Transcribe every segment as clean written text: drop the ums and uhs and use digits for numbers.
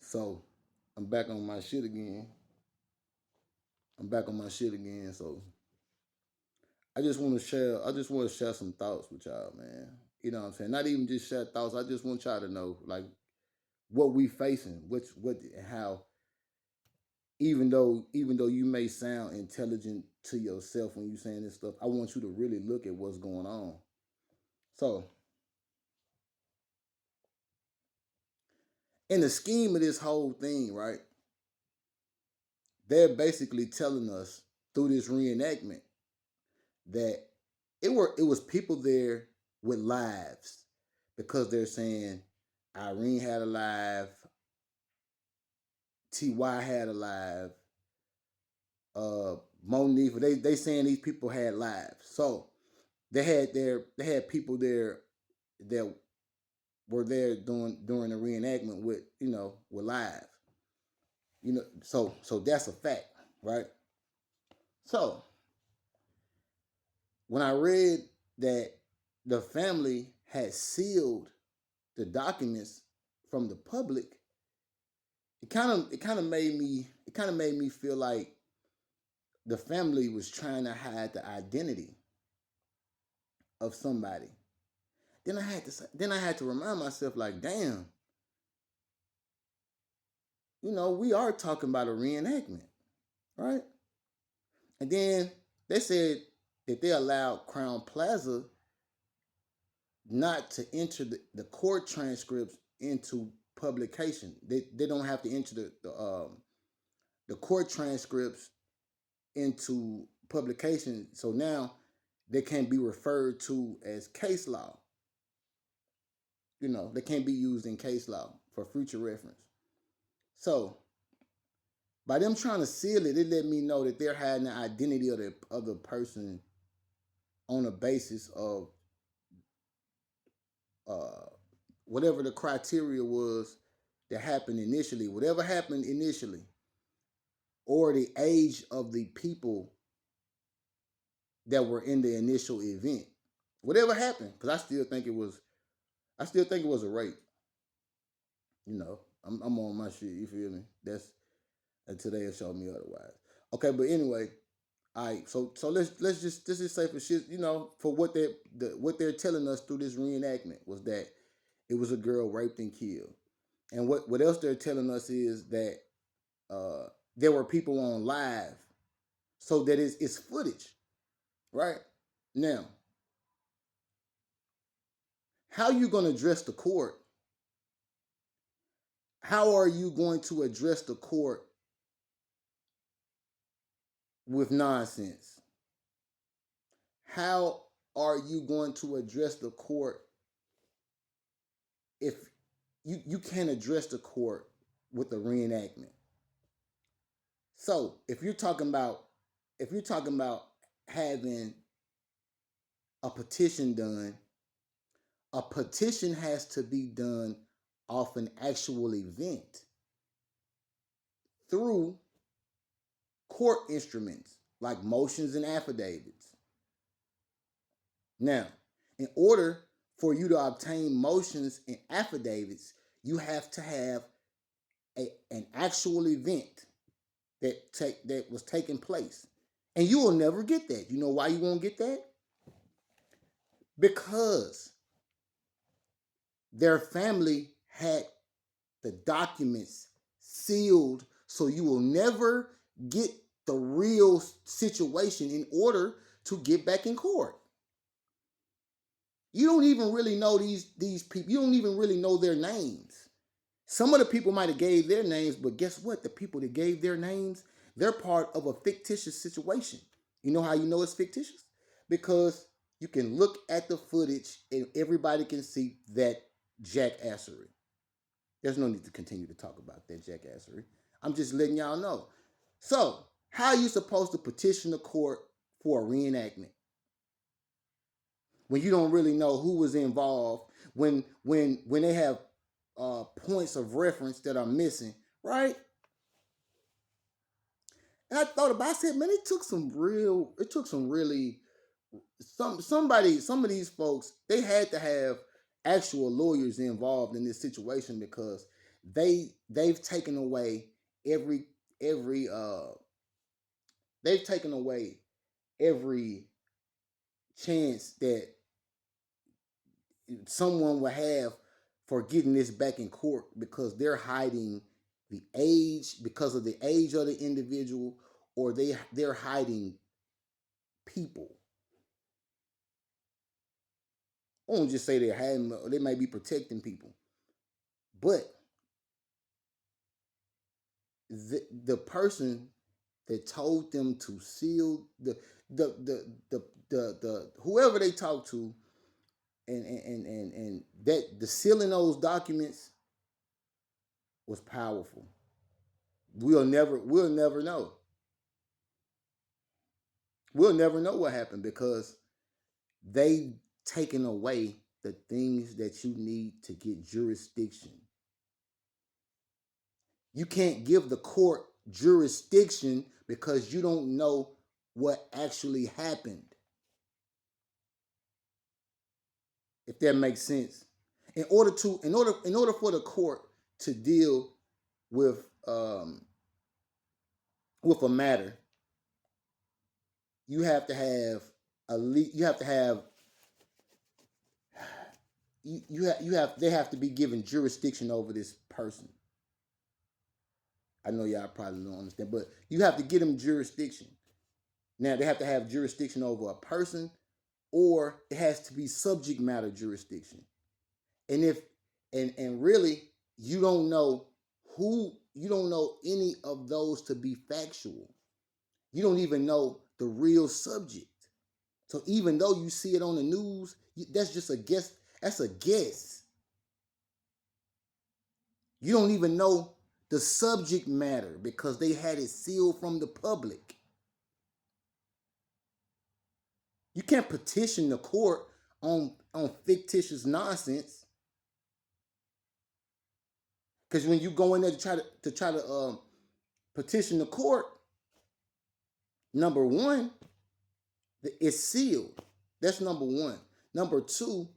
So I'm back on my shit again. I'm back on my shit again. So I just want to share. I just want to share some thoughts with y'all, man. You know what I'm saying? Not even just share thoughts. I just want y'all to know, like, what we facing, what, how. Even though you may sound intelligent to yourself when you saying this stuff, I want you to really look at what's going on. So, in the scheme of this whole thing, right? They're basically telling us through this reenactment that it was people there with lives, because they're saying Irene had a life, Ty had a life, Monifa. They saying these people had lives. So they had people there that were there during the reenactment with with lives. So that's a fact, right? So when I read that the family had sealed the documents from the public, it kind of made me feel like the family was trying to hide the identity of somebody. Then I had to remind myself, like, damn, we are talking about a reenactment, right? And then they said that they allowed Crown Plaza not to enter the court transcripts into publication. They don't have to enter the court transcripts into publication. So now they can be referred to as case law. They can't be used in case law for future reference. So by them trying to seal it, it let me know that they're hiding the identity of the other person on a basis of uh, whatever the criteria was that happened initially, whatever happened initially, or the age of the people that were in the initial event. Whatever happened, because I still think it was a rape. I'm on my shit. You feel me? That's until they show me otherwise. Okay, but anyway, all right. So let's just say for shit, for what they're telling us through this reenactment was that it was a girl raped and killed. And what else they're telling us is that there were people on live, so that it's footage, right? Now, how you going to address the court? How are you going to address the court with nonsense? How are you going to address the court if you can't address the court with a reenactment? So if you're talking about having a petition done, a petition has to be done off an actual event through court instruments like motions and affidavits. Now, in order for you to obtain motions and affidavits, you have to have an actual event that was taking place. And you will never get that. You know why you won't get that? Because their family had the documents sealed, so you will never get the real situation in order to get back in court. You don't even really know these people. You don't even really know their names. Some of the people might have gave their names, but guess what? The people that gave their names, they're part of a fictitious situation. You know how you know it's fictitious? Because you can look at the footage and everybody can see that jackassery. There's no need to continue to talk about that jackassery. I'm just letting y'all know. So, how are you supposed to petition the court for a reenactment when you don't really know who was involved? When they have points of reference that are missing, right? And I thought about, I said, man, some of these folks, they had to have actual lawyers involved in this situation, because they've taken away every every they've taken away every chance that someone will have for getting this back in court, because they're hiding the age, because of the age of the individual, or they're hiding people. I won't just say they're hiding, they may be protecting people, but the person that told them to seal the whoever they talked to, and that the sealing those documents was powerful. We'll never know. We'll never know what happened, because they taken away the things that you need to get jurisdiction. You can't give the court jurisdiction because you don't know what actually happened. If that makes sense. In order for the court to deal with a matter, you have to have you have to have they have to be given jurisdiction over this person. I know y'all probably don't understand, but you have to get them jurisdiction. Now they have to have jurisdiction over a person, or it has to be subject matter jurisdiction. And if and really, you don't know any of those to be factual. You don't even know the real subject. So even though you see it on the news, that's just a guess. That's a guess. You don't even know the subject matter because they had it sealed from the public. You can't petition the court on fictitious nonsense, because when you go in there to try to petition the court, number one, it's sealed. That's number one. Number two,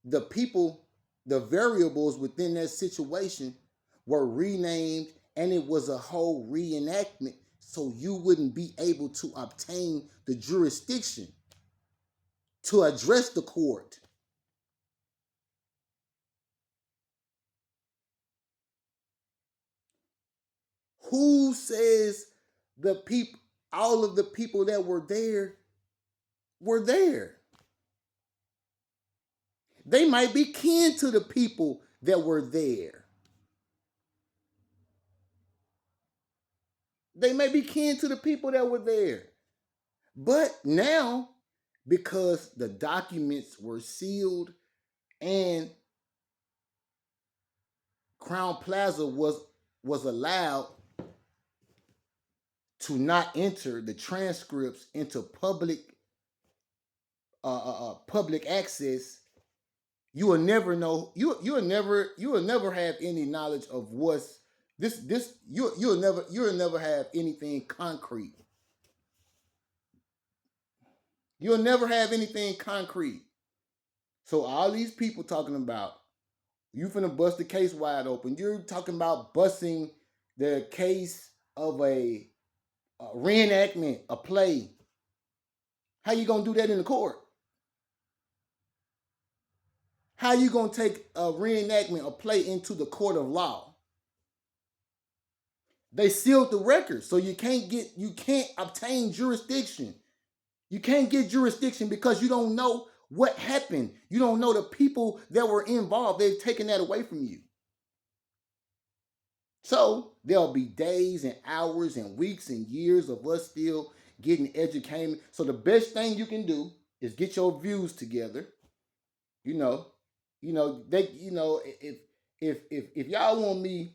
the people, the variables within that situation were renamed, and it was a whole reenactment, so you wouldn't be able to obtain the jurisdiction to address the court. Who says the people, all of the people that were there were there? They might be kin to the people that were there. They may be kin to the people that were there. But now, because the documents were sealed and Crown Plaza was allowed to not enter the transcripts into public access, you will never know. You will never have any knowledge of what's this. You'll never have anything concrete. You'll never have anything concrete. So all these people talking about you finna bust the case wide open. You're talking about busting the case of a reenactment, a play. How you gonna do that in the court? How you gonna take a reenactment, a play, into the court of law? They sealed the record, so you can't obtain jurisdiction. You can't get jurisdiction because you don't know what happened. You don't know the people that were involved. They've taken that away from you. So there'll be days and hours and weeks and years of us still getting educated. So the best thing you can do is get your views together. You know, if y'all want me,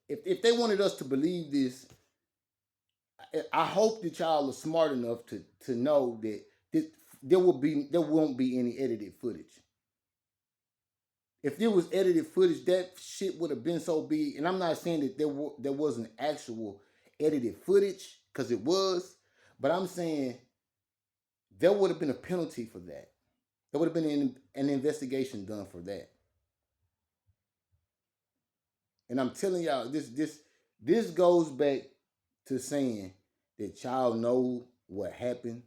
if they wanted us to believe this, I hope that y'all are smart enough to know that this, there won't be any edited footage. If there was edited footage, that shit would have been so big. And I'm not saying that there wasn't actual edited footage, because it was, but I'm saying there would have been a penalty for that. There would have been an investigation done for that. And I'm telling y'all, this goes back to saying that y'all know what happened.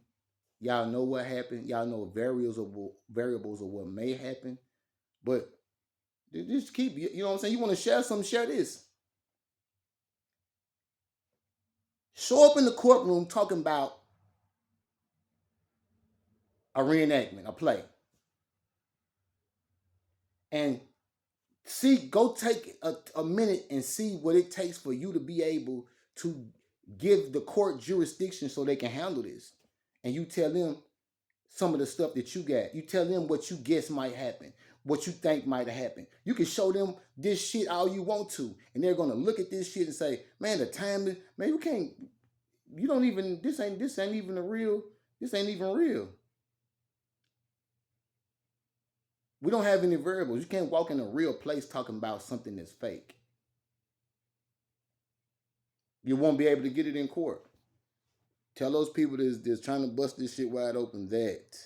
Y'all know what happened. Y'all know variables of what may happen. But just keep, you know what I'm saying? You want to share something, share this. Show up in the courtroom talking about a reenactment, a play. And go take a minute and see what it takes for you to be able to give the court jurisdiction so they can handle this. And you tell them some of the stuff that you got. You tell them what you guess might happen, what you think might happen. You can show them this shit all you want to, and they're gonna look at this shit and say, "Man, the timing, man, you can't. You don't even. This ain't even a real. This ain't even real. We don't have any variables. You can't walk in a real place talking about something that's fake. You won't be able to get it in court. Tell those people that's trying to bust this shit wide open that